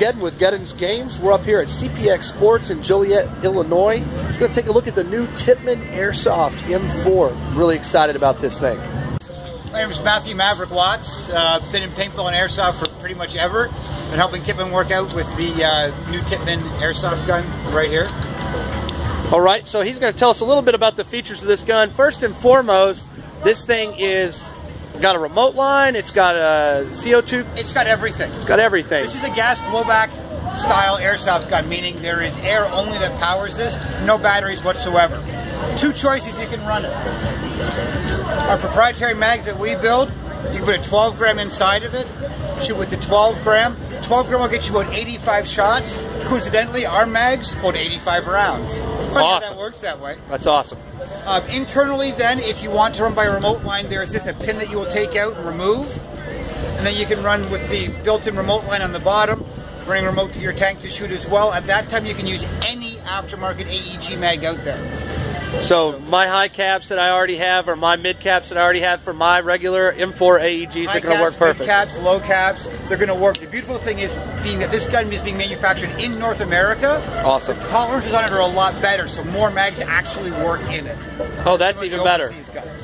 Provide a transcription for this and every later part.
Geddon with Geddons Games. We're up here at CPX Sports in Joliet, Illinois. We're going to take a look at the new Tippmann Airsoft M4. Really excited about this thing. My name is Matthew Maverick Watts. Been in paintball and airsoft for pretty much ever. Been helping Tippman work out with the new Tippmann Airsoft gun right here. All right, so he's going to tell us a little bit about the features of this gun. First and foremost, this thing is got a remote line. It's got a CO2. It's got everything. It's got everything. This is a gas blowback style airsoft gun, meaning there is air only that powers this, no batteries whatsoever. Two choices you can run it. Our proprietary mags that we build, you can put a 12 gram inside of it, shoot with the 12 gram. 12 gram will get you about 85 shots. Coincidentally, our mags hold 85 rounds. Funny how that works that way. That's awesome. Internally then, if you want to run by a remote line, there's just a pin that you will take out and remove. And then you can run with the built-in remote line on the bottom, running remote to your tank to shoot as well. At that time, you can use any aftermarket AEG mag out there. So my high caps that I already have, or my mid caps that I already have for my regular M4 AEGs, are going to work perfect. High caps, low caps, they're going to work. The beautiful thing is being that this gun is being manufactured in North America. Awesome. The tolerances on it are a lot better, so more mags actually work in it. Oh, that's even better.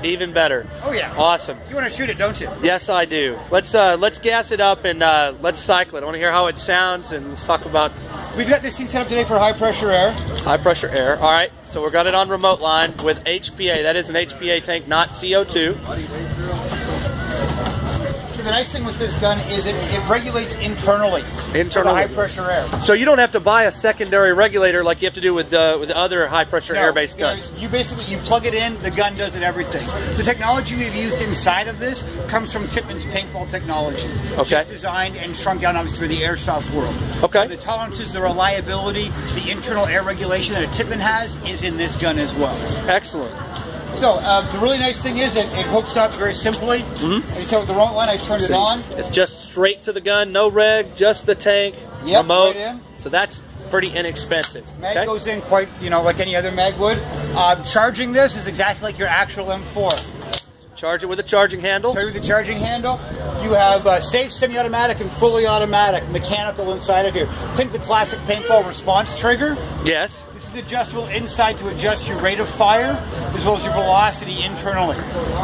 Even better. Oh yeah. Awesome. You want to shoot it, don't you? Yes, I do. Let's gas it up and let's cycle it. I want to hear how it sounds, and let's talk about. We've got this scene set up today for high pressure air. High pressure air. All right. So we've got it on remote line with HPA. That is an HPA tank, not CO2. So the nice thing with this gun is it regulates internally. Internally. High pressure air. So you don't have to buy a secondary regulator like you have to do with the other high pressure air-based guns. You basically plug it in, the gun does it everything. The technology we've used inside of this comes from Tippmann's paintball technology. Okay. It's designed and shrunk down obviously for the airsoft world. Okay. So the tolerances, the reliability, the internal air regulation that a Tippmann has is in this gun as well. Excellent. So the really nice thing is it hooks up very simply. And so with the remote line, I turned it on. It's just straight to the gun, no reg, just the tank, remote. Right in. So that's pretty inexpensive. Mag goes in quite, like any other mag would. Charging this is exactly like your actual M4. Charge it with a charging handle. With the charging handle. You have safe, semi-automatic, and fully automatic mechanical inside of here. Think the classic paintball response trigger. Yes. This is adjustable inside to adjust your rate of fire as well as your velocity internally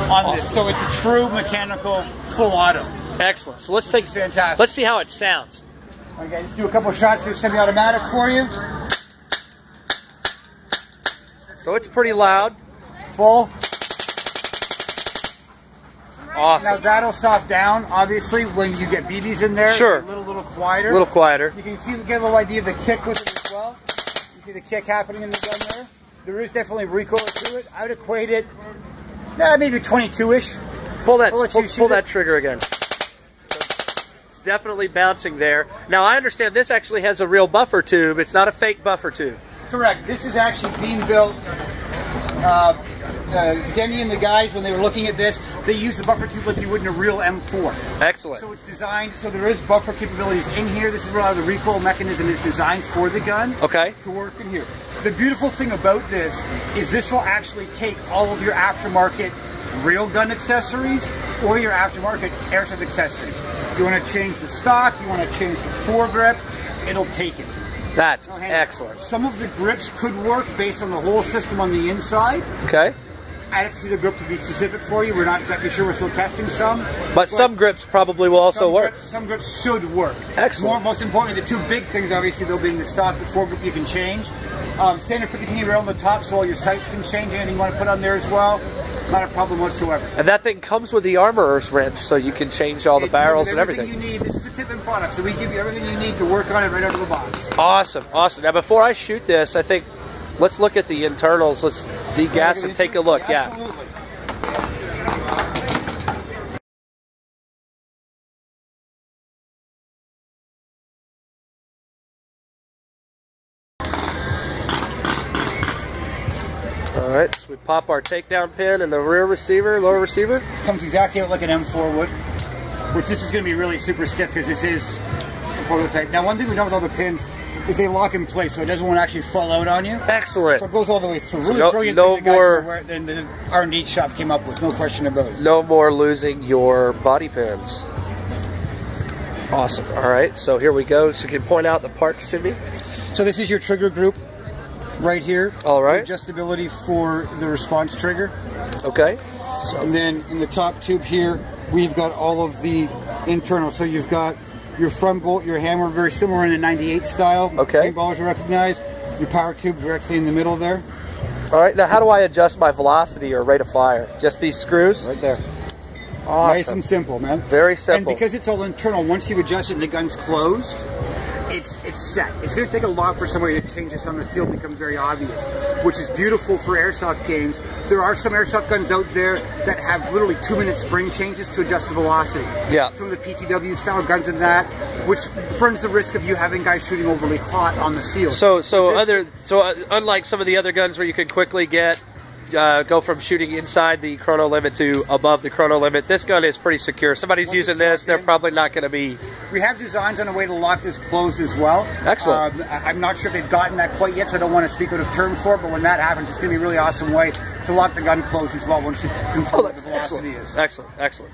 on this. So it's a true mechanical full auto. Excellent. So let's fantastic. Let's see how it sounds. Okay, let's do a couple of shots through semi-automatic for you. So it's pretty loud. Full. Awesome. Now that'll soft down, obviously, when you get BBs in there. Sure. A little quieter. A little quieter. You can get a little idea of the kick with it as well. You see the kick happening in the gun there. There is definitely recoil to it. I would equate it, maybe 22-ish. Pull that trigger again. It's definitely bouncing there. Now I understand this actually has a real buffer tube. It's not a fake buffer tube. Correct. This is actually being built. Denny and the guys, when they were looking at this, they use the buffer tube like you would in a real M4. Excellent. So it's designed, so there is buffer capabilities in here. This is where the recoil mechanism is designed for the gun. Okay. To work in here. The beautiful thing about this is this will actually take all of your aftermarket real gun accessories or your aftermarket airsoft accessories. You want to change the stock, you want to change the foregrip, it'll take it. That's excellent. Some of the grips could work based on the whole system on the inside. Okay. I'd have to see the grip to be specific for you. We're not exactly sure. We're still testing some. But some grips probably will also work. Some grips should work. Excellent. Most importantly, the two big things, obviously, though, being the stock, the foregrip you can change. Standard 50 rail on the top, so all your sights can change. Anything you want to put on there as well. Not a problem whatsoever. And that thing comes with the armorer's wrench, so you can change all the barrels and everything. You need. This is a Tippmann product, so we give you everything you need to work on it right out of the box. Awesome, awesome. Now, before I shoot this, I think let's look at the internals. Let's degas and take a look. Absolutely. Yeah. Alright, so we pop our takedown pin in the rear receiver, lower receiver. Comes exactly out like an M4 would, which this is going to be really super stiff because this is a prototype. Now, one thing we know with all the pins is they lock in place, so it doesn't want to actually fall out on you. Excellent. So it goes all the way through. Really so brilliant no thing more than the R&D shop came up with, no question about it. No more losing your body pins. Awesome. All right, so here we go. So you can point out the parts to me. So this is your trigger group right here. All right. Adjustability for the response trigger. Okay. So. And then in the top tube here, we've got all of the internal. So you've got your front bolt, your hammer, very similar in a 98 style. Okay. Paintballers recognize. Your power tube directly in the middle there. All right, now how do I adjust my velocity or rate of fire? Just these screws? Right there. Awesome. Nice and simple, man. Very simple. And because it's all internal, once you adjust it and the gun's closed, it's set. It's going to take a lot for somebody to change this on the field and become very obvious, which is beautiful for airsoft games. There are some airsoft guns out there that have literally 2-minute spring changes to adjust the velocity. Yeah. Some of the PTW style guns and that, which runs the risk of you having guys shooting overly hot on the field. So unlike some of the other guns where you can quickly get go from shooting inside the chrono limit to above the chrono limit, this gun is pretty secure. Somebody's using this, they're probably not going to be... We have designs on a way to lock this closed as well. Excellent. I'm not sure if they've gotten that quite yet, so I don't want to speak out of terms for it, but when that happens, it's going to be a really awesome way to lock the gun closed as well once you confirm what the velocity is. Excellent, excellent.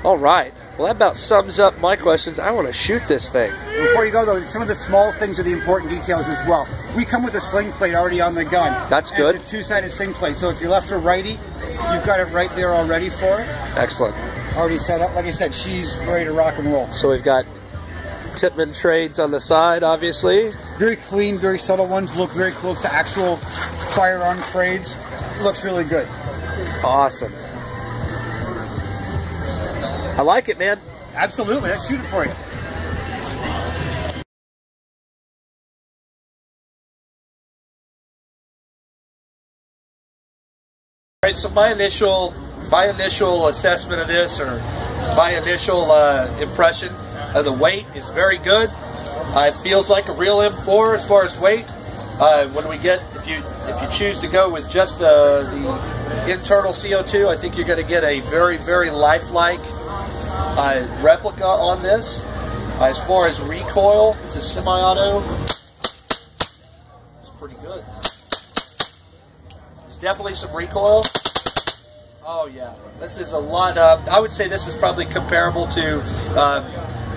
All right. Well, that about sums up my questions. I want to shoot this thing. Before you go, though, some of the small things are the important details as well. We come with a sling plate already on the gun. That's good. It's a two-sided sling plate, so if you're left or righty, you've got it right there already for it. Excellent. Already set up. Like I said, she's ready to rock and roll. So we've got Tippmann trades on the side, obviously. Very clean, very subtle ones. Look very close to actual firearm trades. Looks really good. Awesome. I like it, man. Absolutely. Let's shoot it for you. All right, so my initial assessment of this, or my initial impression of the weight, is very good. It feels like a real M4 as far as weight. When we get, if you choose to go with just the internal CO2, I think you're going to get a very, very lifelike replica on this. As far as recoil, this is semi-auto. It's pretty good. There's definitely some recoil. Oh yeah, this is a lot. I would say this is probably comparable to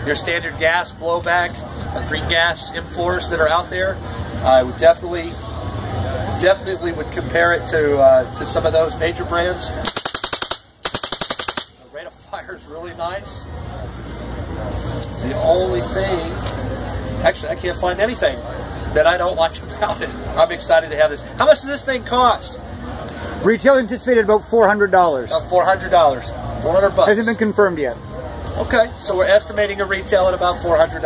your standard gas blowback, green gas M4s that are out there. I would definitely would compare it to some of those major brands. Fire is really nice. The only thing, actually, I can't find anything that I don't like about it. I'm excited to have this. How much does this thing cost? Retail anticipated about $400. $400. 400 bucks. Hasn't been confirmed yet. Okay, so we're estimating a retail at about $400.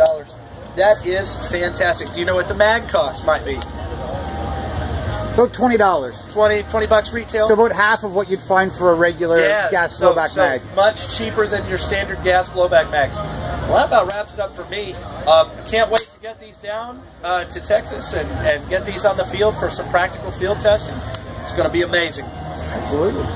That is fantastic. Do you know what the mag cost might be? About $20. 20 bucks retail. So about half of what you'd find for a regular gas blowback mag. Much cheaper than your standard gas blowback mags. Well, that about wraps it up for me. Can't wait to get these down to Texas and get these on the field for some practical field testing. It's going to be amazing. Absolutely.